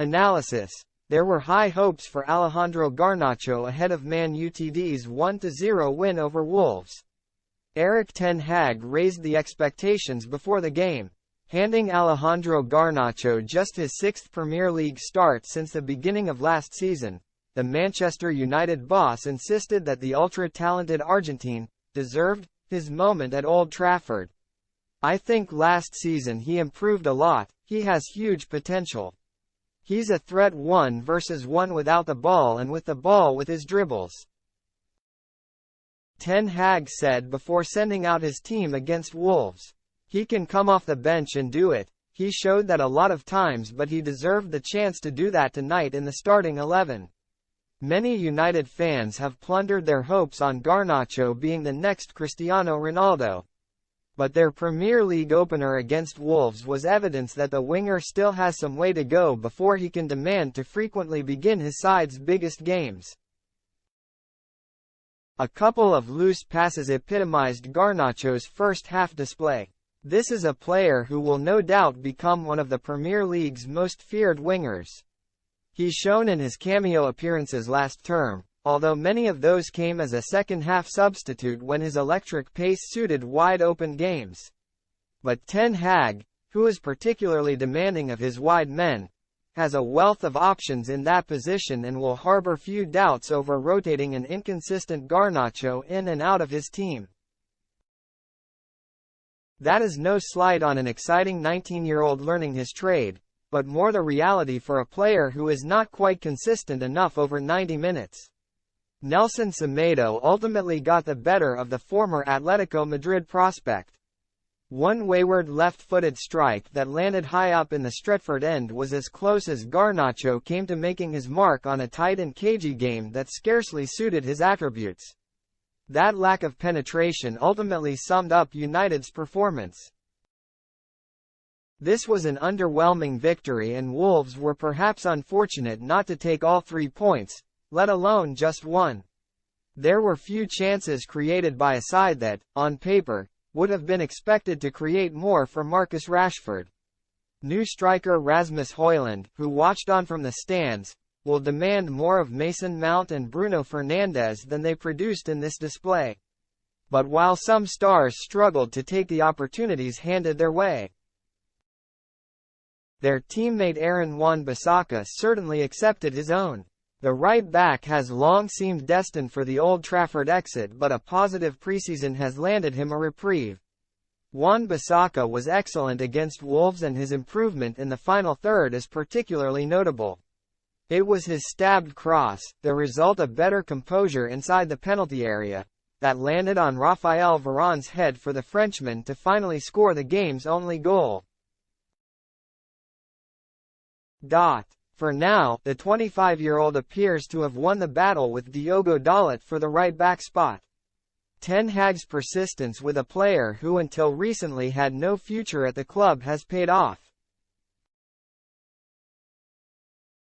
Analysis. There were high hopes for Alejandro Garnacho ahead of Man Utd's 1-0 win over Wolves. Ten Hag raised the expectations before the game, handing Alejandro Garnacho just his sixth Premier League start since the beginning of last season. The Manchester United boss insisted that the ultra-talented Argentine deserved his moment at Old Trafford. "I think last season he improved a lot, he has huge potential. He's a threat 1-versus-1 without the ball and with the ball with his dribbles," Ten Hag said before sending out his team against Wolves. "He can come off the bench and do it. He showed that a lot of times, but he deserved the chance to do that tonight in the starting 11. Many United fans have plundered their hopes on Garnacho being the next Cristiano Ronaldo. But their Premier League opener against Wolves was evidence that the winger still has some way to go before he can demand to frequently begin his side's biggest games." A couple of loose passes epitomized Garnacho's first-half display. This is a player who will no doubt become one of the Premier League's most feared wingers. He's shown in his cameo appearances last term, although many of those came as a second-half substitute when his electric pace suited wide-open games. But Ten Hag, who is particularly demanding of his wide men, has a wealth of options in that position and will harbor few doubts over rotating an inconsistent Garnacho in and out of his team. That is no slight on an exciting 19-year-old learning his trade, but more the reality for a player who is not quite consistent enough over 90 minutes. Nelson Semedo ultimately got the better of the former Atletico Madrid prospect. One wayward left-footed strike that landed high up in the Stretford end was as close as Garnacho came to making his mark on a tight and cagey game that scarcely suited his attributes. That lack of penetration ultimately summed up United's performance. This was an underwhelming victory and Wolves were perhaps unfortunate not to take all 3 points, let alone just one. There were few chances created by a side that, on paper, would have been expected to create more for Marcus Rashford. New striker Rasmus Højlund, who watched on from the stands, will demand more of Mason Mount and Bruno Fernandes than they produced in this display. But while some stars struggled to take the opportunities handed their way, their teammate Aaron Wan-Bissaka certainly accepted his own. The right back has long seemed destined for the Old Trafford exit, but a positive preseason has landed him a reprieve. Wan-Bissaka was excellent against Wolves and his improvement in the final third is particularly notable. It was his stabbed cross, the result of better composure inside the penalty area, that landed on Raphael Varane's head for the Frenchman to finally score the game's only goal. For now, the 25-year-old appears to have won the battle with Diogo Dalot for the right-back spot. Ten Hag's persistence with a player who until recently had no future at the club has paid off.